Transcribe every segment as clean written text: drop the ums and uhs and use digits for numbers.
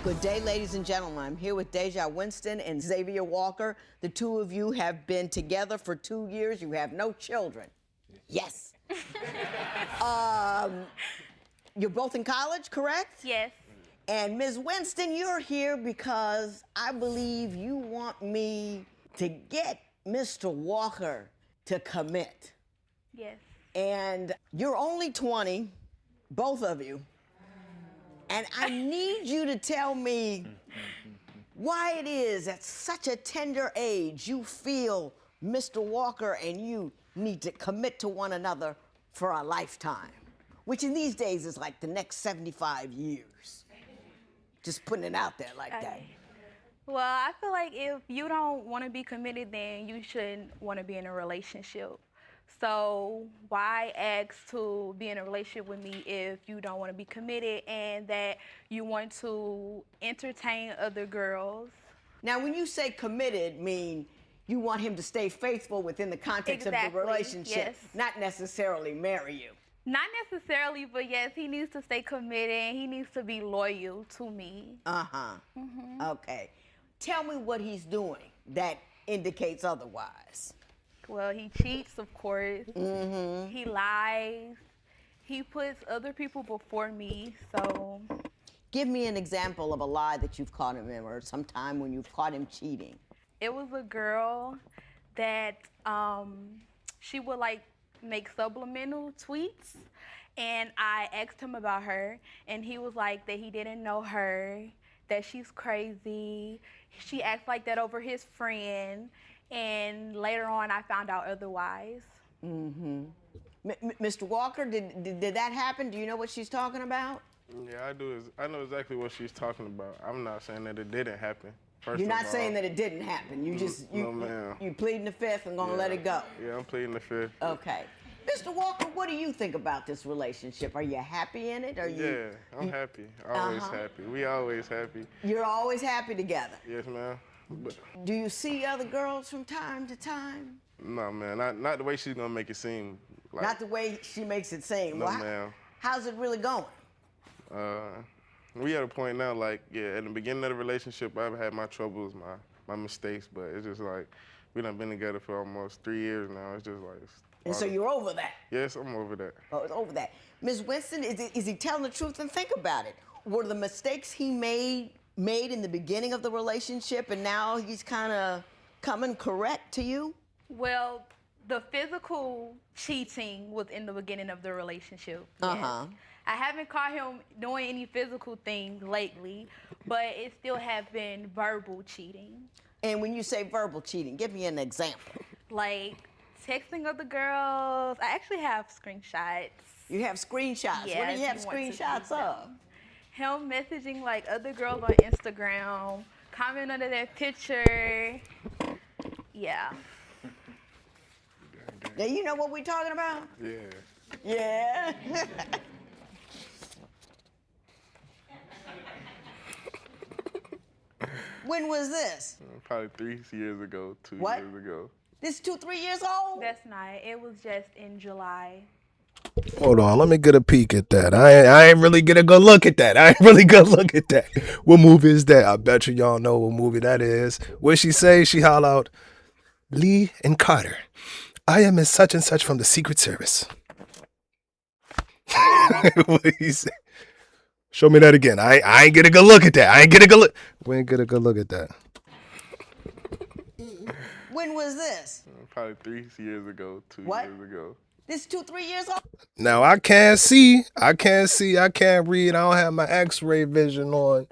Good day, ladies and gentlemen. I'm here with Deja Winston and Xavier Walker. The two of you have been together for 2 years. You have no children. Yes. You're both in college, correct? Yes. And Ms. Winston, you're here because I believe you want me to get Mr. Walker to commit. Yes. And you're only 20, both of you. And I need you to tell me why it is at such a tender age you feel Mr. Walker and you need to commit to one another for a lifetime, which in these days is like the next 75 years. Just putting it out there like that. Well, I feel like if you don't want to be committed, then you shouldn't want to be in a relationship. So why ask to be in a relationship with me if you don't want to be committed and that you want to entertain other girls? Now, when you say committed, mean you want him to stay faithful within the context of Exactly, the relationship, yes. not necessarily marry you. Not necessarily, but yes, he needs to stay committed. He needs to be loyal to me. Okay. Tell me what he's doing that indicates otherwise. Well, he cheats, of course. He lies. He puts other people before me, so. Give me an example of a lie that you've caught him in, or some time when you've caught him cheating. It was a girl that she would like make subliminal tweets, and I asked him about her, and he was like that he didn't know her, that she's crazy. She acts like that over his friend, and later on I found out otherwise. Mr. Walker, did that happen? Do you know what she's talking about? Yeah, I do. I know exactly what she's talking about. I'm not saying that it didn't happen. You're not saying that it didn't happen. You just no, ma'am. you pleading the fifth and gonna let it go. Yeah, I'm pleading the fifth. Okay. Mr. Walker, what do you think about this relationship? Are you happy in it? Yeah, I'm happy. Always happy. We always happy. You're always happy together. Yes, ma'am. But Do you see other girls from time to time? no, man, not the way she's gonna make it seem. Like, Not the way she makes it seem. No, Well, ma'am. How's it really going? We at a point now, like, yeah, in the beginning of the relationship, I've had my troubles, my mistakes, but it's just like, we done been together for almost 3 years now. It's just like. And so you're over that. Yes, I'm over that. Oh, it's over that. Ms. Winston, is he telling the truth? And think about it. Were the mistakes he made in the beginning of the relationship, and now he's kind of coming correct to you? Well, the physical cheating was in the beginning of the relationship. Yes. I haven't caught him doing any physical things lately, but it still have been verbal cheating. And when you say verbal cheating, give me an example. Like texting other girls. I actually have screenshots. You have screenshots. Yeah, What do if you have you want to see screenshots of? them. Him messaging like other girls on Instagram, comment under their picture. Yeah. Now, you know what we're talking about? Yeah. Yeah. When was this? Probably 3 years ago, 2 What? years ago. This 3 years old? That's not. It was just in July. Hold on, let me get a peek at that. I ain't really get a good look at that. What movie is that? I bet y'all know what movie that is. What she say? She holler out, Lee and Carter, I am in such and such from the Secret Service. What he say? Show me that again. I ain't get a good look at that. We ain't get a good look at that. When was this? Probably 3 years ago, 2 What? years ago. This 3 years old? Now I can't read. I don't have my X-ray vision on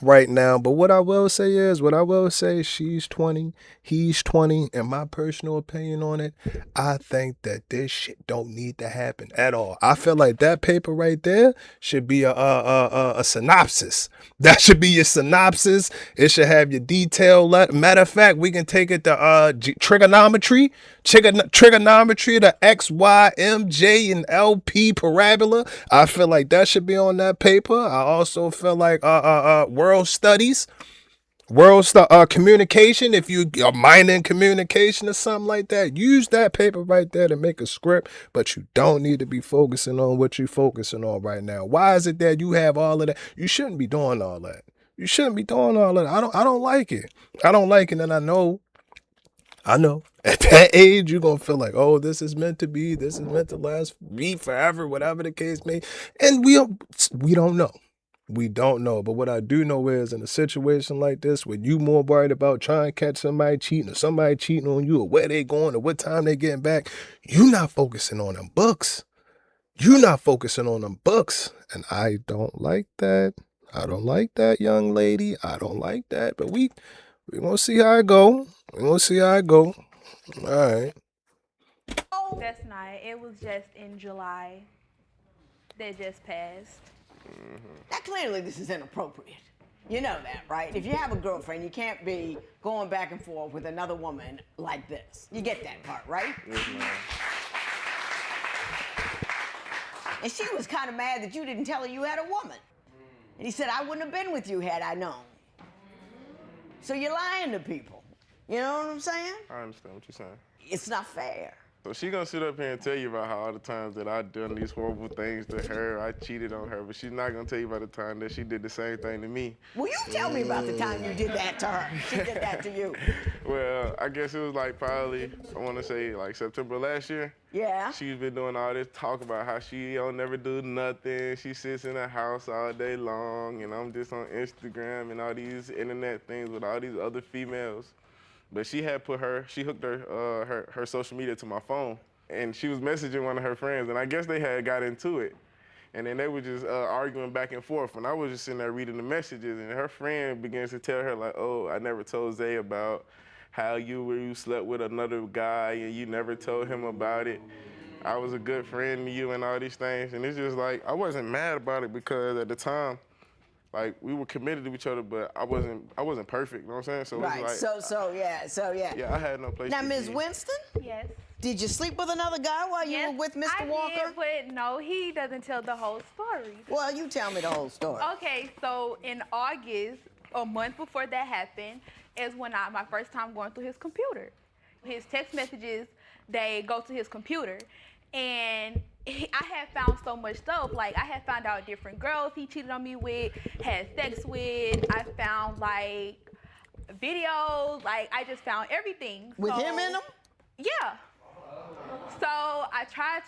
right now. But what I will say, she's 20, he's 20, and my personal opinion on it, I think that this shit don't need to happen at all. I feel like that paper right there should be a synopsis. That should be your synopsis. It should have your detail. Matter of fact, we can take it to trigonometry, the X, Y, M, J, and LP parabola. I feel like that should be on that paper. I also feel like world studies, communication. If you are minor in communication or something like that, use that paper right there to make a script. But you don't need to be focusing on what you're focusing on right now. Why is it that you have all of that? You shouldn't be doing all that. You shouldn't be doing all of that. I don't like it. I don't like it, and I know. At that age, you're gonna feel like, oh, this is meant to be. This is meant to last, be forever, whatever the case may. And we don't know. We don't know. But what I do know is, in a situation like this, when you more worried about trying to catch somebody cheating or somebody cheating on you or where they going or what time they getting back, you're not focusing on them books. You're not focusing on them books. And I don't like that. I don't like that, young lady. I don't like that. But we gonna see how it go. We gonna see how it go. All right. That's not. It was just in July that just passed. Now, clearly, this is inappropriate. You know that, right? If you have a girlfriend, you can't be going back and forth with another woman like this. You get that part, right? Yes, ma'am. And she was kind of mad that you didn't tell her you had a woman. And he said, I wouldn't have been with you had I known. So you're lying to people. You know what I'm saying? I understand what you're saying. It's not fair. So she gonna sit up here and tell you about how all the times that I done these horrible things to her, I cheated on her, but she's not gonna tell you about the time that she did the same thing to me. Well, you tell me about the time you did that to her. She did that to you. Well, I guess it was like probably, I wanna say like September last year. Yeah. She's been doing all this talk about how she don't never do nothing. She sits in the house all day long, and I'm just on Instagram and all these internet things with all these other females. But she had she hooked her social media to my phone, and she was messaging one of her friends, and I guess they had got into it. And then they were just arguing back and forth, and I was just sitting there reading the messages, and her friend begins to tell her like, oh, I never told Zay about how you slept with another guy, and you never told him about it. I was a good friend to you and all these things, and it's just like, I wasn't mad about it because at the time, like, we were committed to each other, but I wasn't perfect, you know what I'm saying? So Right, it was like, so yeah. yeah, I had no place Now, to Ms. be. Winston, Yes. did you sleep with another guy while you Yes, were with Mr. I Walker? did, but no, he doesn't tell the whole story. Well, you tell me the whole story. Okay, so in August, a month before that happened, is when my first time going through his computer. His text messages, they go to his computer. And I had found so much stuff. Like, I had found out different girls he cheated on me with, had sex with. I found, like, videos. Like, I just found everything. With him in them? Yeah. So I tried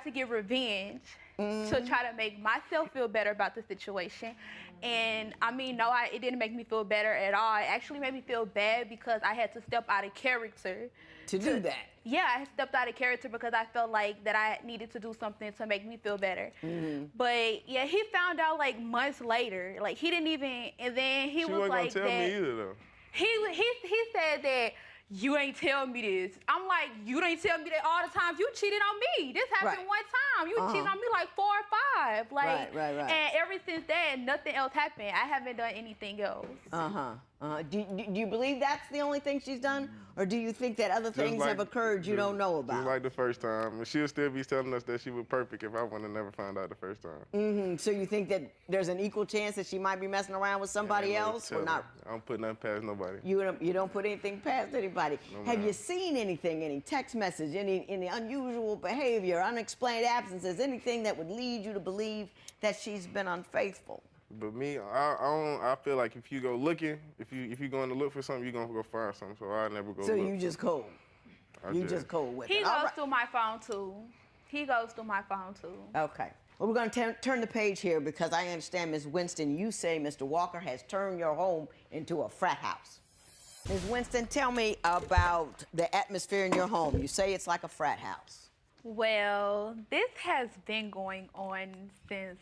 to get revenge to try to make myself feel better about the situation. And I mean, no, it didn't make me feel better at all. It actually made me feel bad because I had to step out of character. To do that? Yeah, I stepped out of character because I felt like that I needed to do something to make me feel better. But yeah, he found out like months later. Like, he didn't even, and then he She was wasn't like gonna tell me either, though. he said that you ain't tell me this. I'm like, you didn't tell me that all the time. You cheated on me. This happened Right. one time. You cheated on me like 4 or 5. Like, Right. And ever since then, nothing else happened. I haven't done anything else. Do you believe that's the only thing she's done? Or do you think that other things have occurred you don't know about? Just like the first time. And she'll still be telling us that she was perfect if I would have never found out the first time. So you think that there's an equal chance that she might be messing around with somebody Ain't no else? Or telling. not? I don't put nothing past nobody. You don't put anything past anybody. No, Have ma'am. you seen anything, any text message, any unusual behavior, unexplained absences, anything that would lead you to believe that she's been unfaithful? But me, I feel like if you go looking, if you going to look for something, you're going to go find something. So I never go So look. you just cold. You did. just cold with He it. goes All right. through my phone too. Okay. Well, we're going to turn the page here because I understand, Ms. Winston, you say Mr. Walker has turned your home into a frat house. Ms. Winston, tell me about the atmosphere in your home. You say it's like a frat house. Well, this has been going on since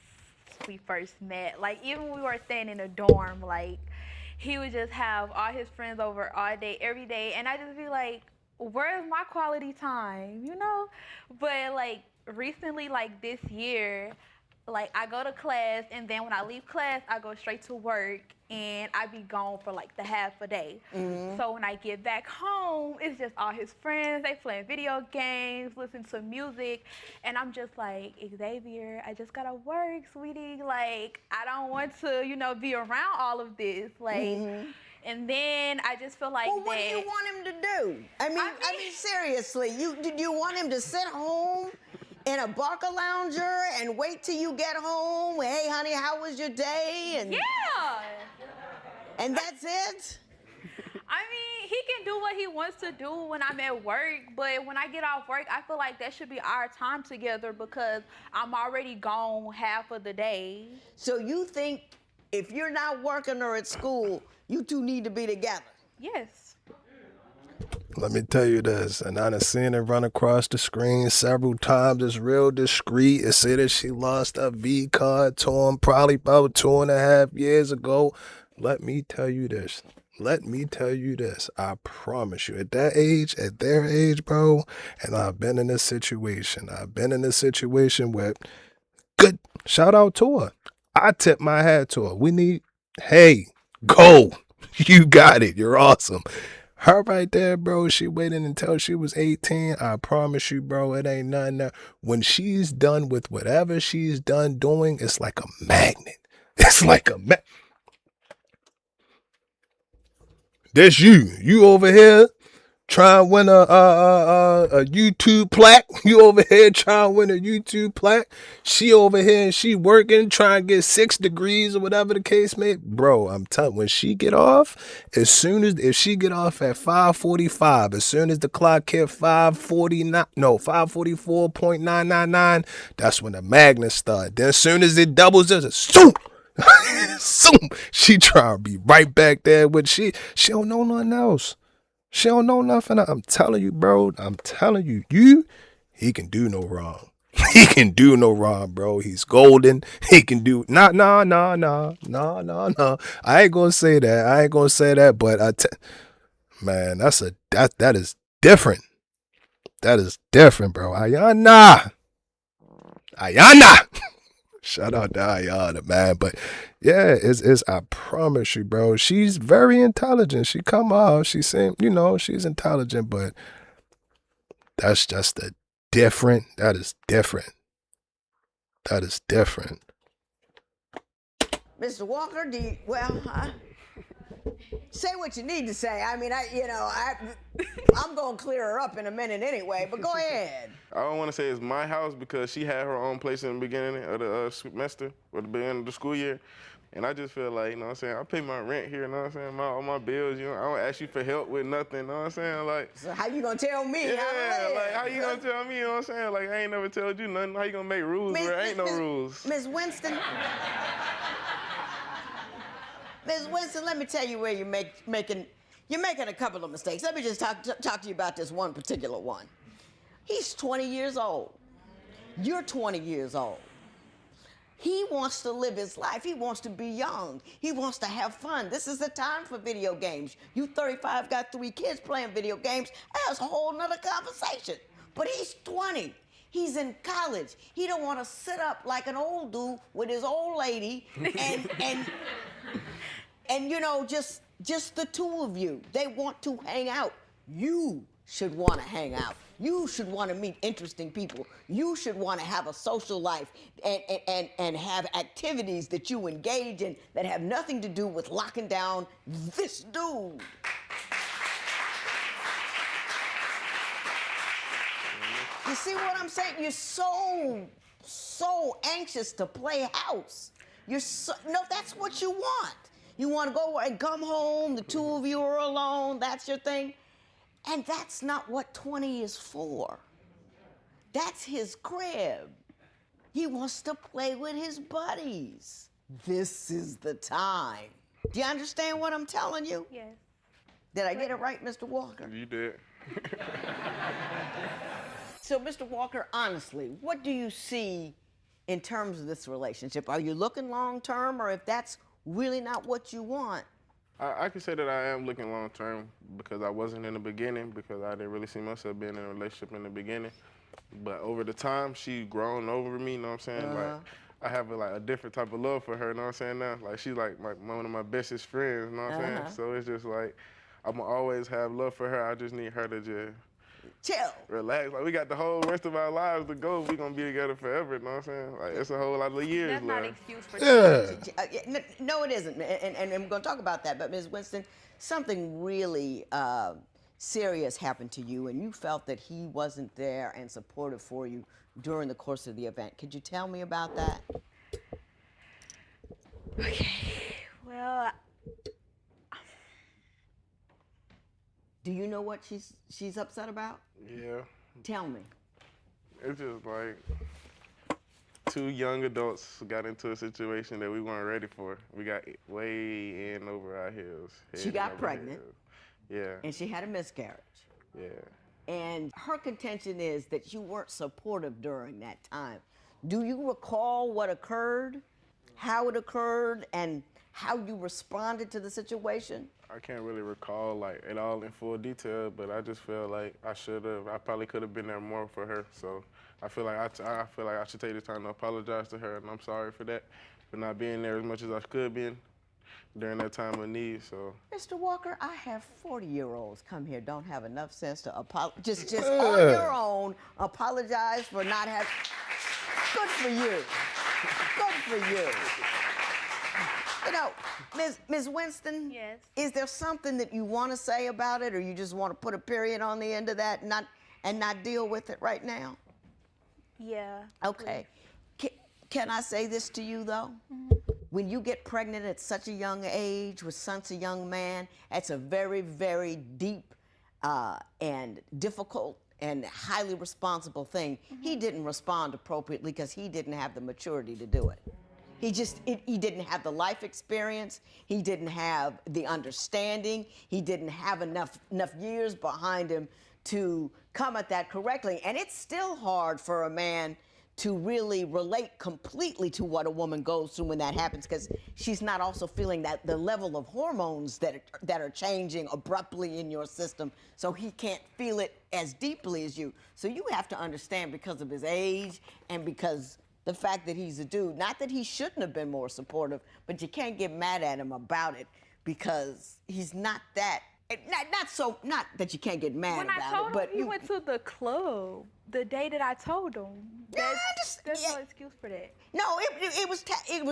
we first met. Like, even when we were staying in a dorm, like, he would just have all his friends over all day, every day, and I just be like, where's my quality time, you know? But, like, recently, like, this year, like, I go to class, and then when I leave class, I go straight to work, and I be gone for, like, the half a day. So when I get back home, it's just all his friends. They playing video games, listen to music, and I'm just like, Xavier, I just gotta work, sweetie. Like, I don't want to, you know, be around all of this. Like, and then I just feel like Well, what do that. you want him to do? I mean, seriously, do you want him to sit home in a Barca lounger and wait till you get home? Hey, honey, how was your day? And, and that's it? I mean, he can do what he wants to do when I'm at work, but when I get off work, I feel like that should be our time together because I'm already gone half of the day. So you think if you're not working or at school, you two need to be together? Yes. Let me tell you this, and I done seen it run across the screen several times. It's real discreet. It said that she lost a V card to him probably about 2.5 years ago. Let me tell you this. I promise you, at that age, at their age, bro, and I've been in this situation. Where, good, shout out to her. I tip my hat to her. Hey, go. You got it. You're awesome. Her right there, bro, she waited until she was 18. I promise you, bro, it ain't nothing there. When she's done with whatever she's done doing, it's like a magnet. It's like a magnet. That's you. You over here trying to win a YouTube plaque. You over here trying to win a YouTube plaque. She over here and she working, trying to get 6 degrees or whatever the case may be. Bro, I'm telling, when she get off, if she get off at 5:45, as soon as the clock hit 5:44.999, that's when the magnets start. Then as soon as it doubles, it's a zoom. Zoom. She trying to be right back there with she don't know nothing else. She don't know nothing. I'm telling you, bro. He can do no wrong. He can do no wrong, bro. He's golden. He can do no. I ain't gonna say that. But man, that is different. That is different, bro. Ayana. Shout out to Ayana, man. But yeah, it's I promise you, bro. She's very intelligent. She come off, she seem, she's intelligent, but that's just different. That is different. Mr. Walker, say what you need to say. I mean, I'm going to clear her up in a minute anyway, but go ahead. I don't want to say it's my house because she had her own place in the beginning of the semester or the beginning of the school year. And I just feel like, you know what I'm saying, I pay my rent here, you know what I'm saying, all my bills, I don't ask you for help with nothing, you know what I'm saying? Like, so how you gonna tell me how to live? Like, how you gonna tell me, you know what I'm saying? Like, I ain't never told you nothing. How you gonna make rules where there ain't no rules? Ms. Winston, let me tell you where you're making a couple of mistakes. Let me just talk to you about this one particular one. He's 20 years old. You're 20 years old. He wants to live his life. He wants to be young. He wants to have fun. This is the time for video games. You 35 got 3 kids playing video games. That's a whole nother conversation. But he's 20. He's in college. He don't want to sit up like an old dude with his old lady and just the two of you. They want to hang out. You should want to hang out. You should want to meet interesting people. You should want to have a social life and have activities that you engage in that have nothing to do with locking down this dude. You see what I'm saying? You're so anxious to play house. That's what you want. You want to go and come home, the two of you are alone, that's your thing. And that's not what 20 is for. That's his crib. He wants to play with his buddies. This is the time. Do you understand what I'm telling you? Yes. Did I get it right, Mr. Walker? You did. So, Mr. Walker, honestly, what do you see in terms of this relationship? Are you looking long term, or if that's really not what you want? I can say that I am looking long term because I wasn't in the beginning because I didn't really see myself being in a relationship in the beginning. But over the time, she's grown over me, you know what I'm saying? Like, I have a different type of love for her, you know what I'm saying now? Like, she's like one of my bestest friends, you know what I'm saying? So it's just like, I'm gonna always have love for her. I just need her to just chill, relax. Like, we got the whole rest of our lives to go. We gonna be together forever, you know what I'm saying? Like, it's a whole lot of years That's left. not an excuse for No, it isn't. And we're gonna talk about that. But Ms. Winston, something really serious happened to you, and you felt that he wasn't there and supportive for you during the course of the event. Could you tell me about that? Okay. Well, Do you know what she's upset about? Yeah. Tell me. It's just like two young adults got into a situation that we weren't ready for. We got way in over our heels. She head got over pregnant. heels. Yeah. And she had a miscarriage. Yeah. And her contention is that you weren't supportive during that time. Do you recall what occurred, how it occurred, and how you responded to the situation? I can't really recall like it all in full detail, but I just feel like I should have. I probably could have been there more for her. So I feel like I feel like I should take this time to apologize to her, and I'm sorry for that, for not being there as much as I could be during that time of need. So. Mr. Walker, I have 40-year-olds come here, don't have enough sense to just on your own, apologize for not having. Good for you. Good for you. You know, Ms. Winston, Yes. Is there something that you want to say about it, or you just want to put a period on the end of that and not deal with it right now? yeah. Okay. Can I say this to you, though? When you get pregnant at such a young age with such a young man, that's a very, very deep and difficult and highly responsible thing. He didn't respond appropriately because he didn't have the maturity to do it. He didn't have the life experience. He didn't have the understanding. He didn't have enough years behind him to come at that correctly. And it's still hard for a man to really relate completely to what a woman goes through when that happens, because she's not also feeling that the level of hormones that are changing abruptly in your system, so he can't feel it as deeply as you. So you have to understand, because of his age and because the fact that he's a dude, not that he shouldn't have been more supportive, but you can't get mad at him about it because he's not that. Not that you can't get mad When about I told it, him but he went to the club the day that I told him. There's no excuse for that. No, it was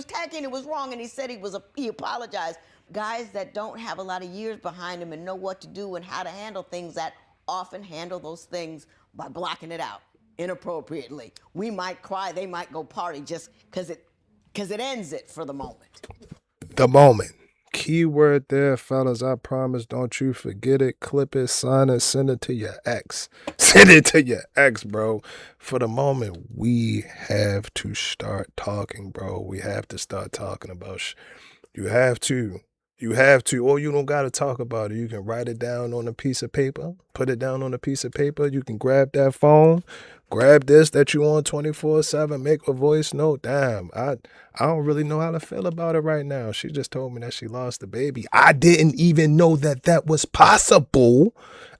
tacky and it was wrong, and he said he apologized. Guys that don't have a lot of years behind them and know what to do and how to handle things, that often handle those things by blocking it out inappropriately. We might cry, they might go party just because it ends it for the moment. The moment. Key word there, fellas. I promise, don't you forget it. Clip it, sign it, send it to your ex. Send it to your ex, bro. For the moment, we have to start talking, bro. We have to start talking about You have to. You have to. Or you don't got to talk about it. You can write it down on a piece of paper. Put it down on a piece of paper. You can grab that phone. Grab this that you on 24/7. Make a voice note. Damn, I don't really know how to feel about it right now. She just told me that she lost the baby. I didn't even know that was possible.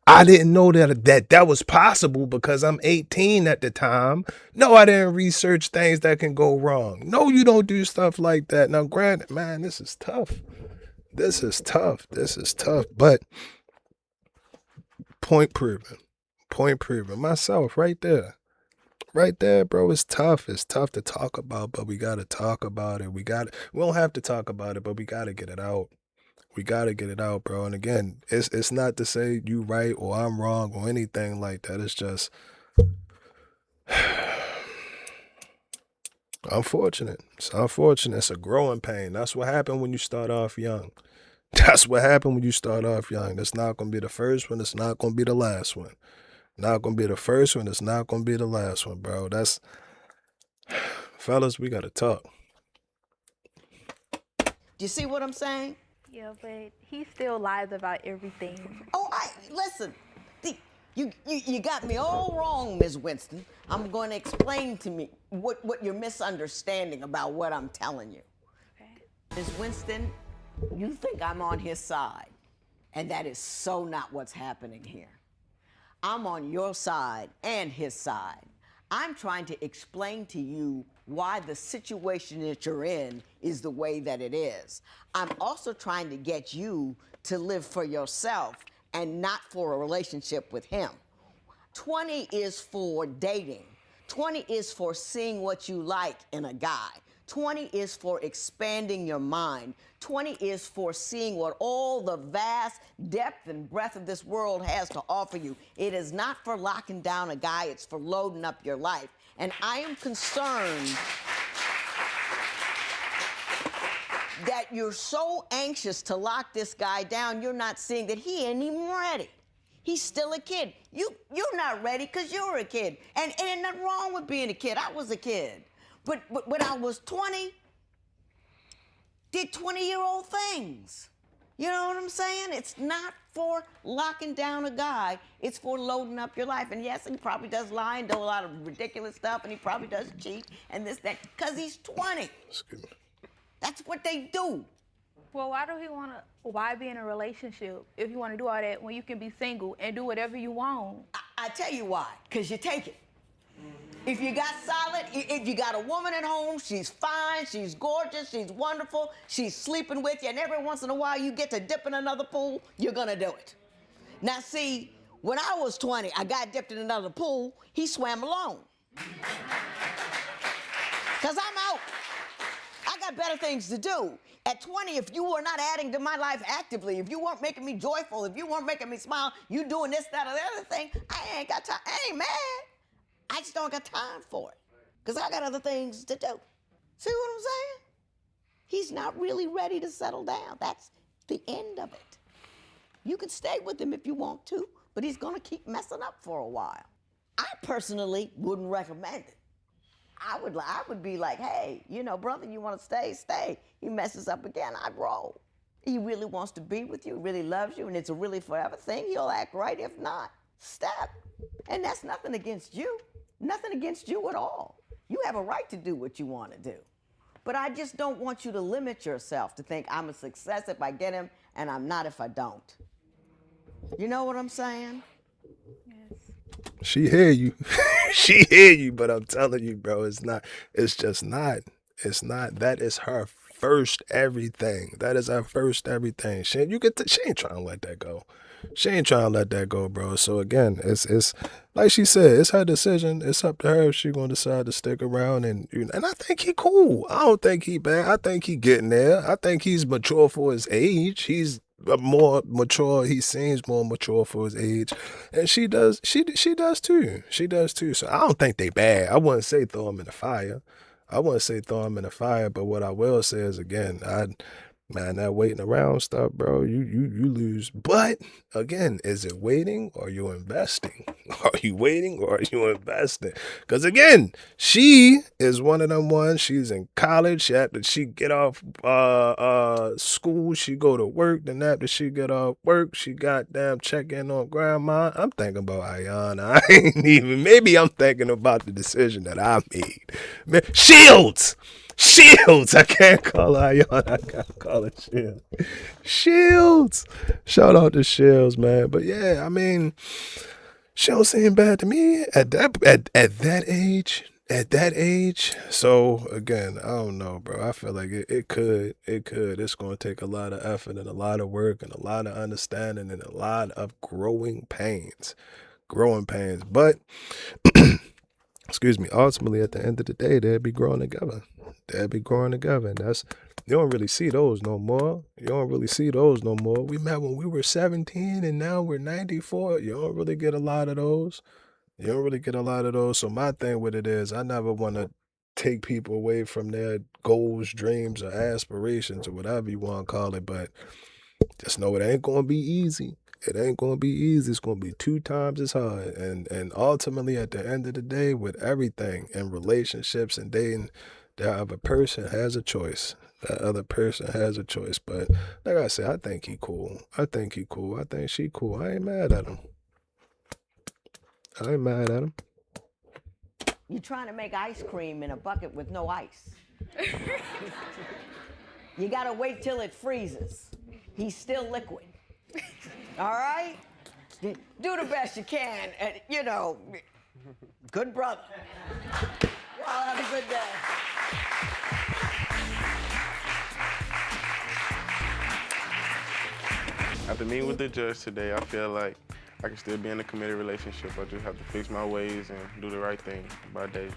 I didn't know that was possible because I'm 18 at the time. No, I didn't research things that can go wrong. No, you don't do stuff like that. Now, granted, man, this is tough. This is tough. But point proven. Myself right there. Right there, bro. It's tough. It's tough to talk about, but we got to talk about it. We don't have to talk about it, but we got to get it out. We got to get it out, bro. And again, it's not to say you right or I'm wrong or anything like that. It's just unfortunate. It's unfortunate. It's a growing pain. That's what happened when you start off young. That's what happened when you start off young. It's not going to be the first one. It's not going to be the last one. Not going to be the first one. It's not going to be the last one, bro. Fellas, we got to talk. Do you see what I'm saying? Yeah, but he still lies about everything. Oh, listen. You got me all wrong, Ms. Winston. I'm going to explain to me what you're misunderstanding about what I'm telling you. Okay. Ms. Winston, you think I'm on his side, and that is so not what's happening here. I'm on your side and his side. I'm trying to explain to you why the situation that you're in is the way that it is. I'm also trying to get you to live for yourself and not for a relationship with him. 20 is for dating. 20 is for seeing what you like in a guy. 20 is for expanding your mind. 20 is for seeing what all the vast depth and breadth of this world has to offer you. It is not for locking down a guy, it's for loading up your life. And I am concerned that you're so anxious to lock this guy down, you're not seeing that he ain't even ready. He's still a kid. You're not ready because you're a kid. And ain't nothing wrong with being a kid. I was a kid. But when I was 20, did 20-year-old things. You know what I'm saying? It's not for locking down a guy. It's for loading up your life. And yes, he probably does lie and do a lot of ridiculous stuff, and he probably does cheat and this, that, because he's 20. Excuse me. That's what they do. Well, why be in a relationship if you want to do all that when you can be single and do whatever you want? I tell you why, because you take it. If you got solid, if you got a woman at home, she's fine, she's gorgeous, she's wonderful, she's sleeping with you, and every once in a while you get to dip in another pool, you're gonna do it. Now see, when I was 20, I got dipped in another pool, he swam alone. Because I'm out. I got better things to do. At 20, if you were not adding to my life actively, if you weren't making me joyful, if you weren't making me smile, you doing this, that, or the other thing, I ain't got time. I ain't mad. I just don't got time for it. Because I got other things to do. See what I'm saying? He's not really ready to settle down. That's the end of it. You can stay with him if you want to, but he's going to keep messing up for a while. I personally wouldn't recommend it. I would be like, hey, you know, brother, you want to stay, stay. He messes up again, I'd roll. He really wants to be with you, really loves you, and it's a really forever thing, he'll act right. If not, step. And that's nothing against you. Nothing against you at all. You have a right to do what you want to do. But I just don't want you to limit yourself to think I'm a success if I get him and I'm not if I don't. You know what I'm saying? She hear you. She hear you, but I'm telling you, bro, it's not. It's just not. It's not. That is her first everything. That is her first everything. She ain't trying to let that go. She ain't trying to let that go, bro. So again, it's like she said, it's her decision. It's up to her if she gonna decide to stick around. And I think he cool. I don't think he bad. I think he getting there. I think he's mature for his age. He's more mature. He seems more mature for his age, and she does too. She does too. So I don't think they bad. I wouldn't say throw them in the fire. But what I will say is, again, man, that waiting around stuff, bro, you lose. But again, is it waiting or are you investing? Are you waiting or are you investing? Because again, she is one of them ones. She's in college. She get off school. She go to work. Then after she get off work, she goddamn check in on grandma. I'm thinking about Ayana. Maybe I'm thinking about the decision that I made. Man, Shields. I can't call her Ayana. I gotta call her Shields. Shields. Shout out to Shields, man. But yeah, I mean, she don't seem bad to me at that age. At that age. So again, I don't know, bro. I feel like it could. It's gonna take a lot of effort and a lot of work and a lot of understanding and a lot of growing pains. But excuse me, ultimately at the end of the day, they'll be growing together. And that's, you don't really see those no more. We met when we were 17 and now we're 94. You don't really get a lot of those. So my thing with it is, I never want to take people away from their goals, dreams, or aspirations, or whatever you want to call it. But just know it ain't going to be easy. It's going to be 2 times as hard. And ultimately, at the end of the day, with everything in relationships and dating, that other person has a choice. But like I said, I think he cool. I think she cool. I ain't mad at him. You're trying to make ice cream in a bucket with no ice. You gotta wait till it freezes. He's still liquid. All right? Do the best you can, and good brother. Y'all have a good day. After meeting with the judge today, I feel like I can still be in a committed relationship. I just have to fix my ways and do the right thing by day.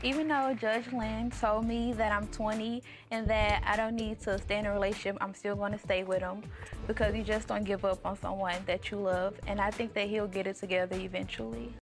Even though Judge Lynn told me that I'm 20 and that I don't need to stay in a relationship, I'm still going to stay with him because you just don't give up on someone that you love. And I think that he'll get it together eventually.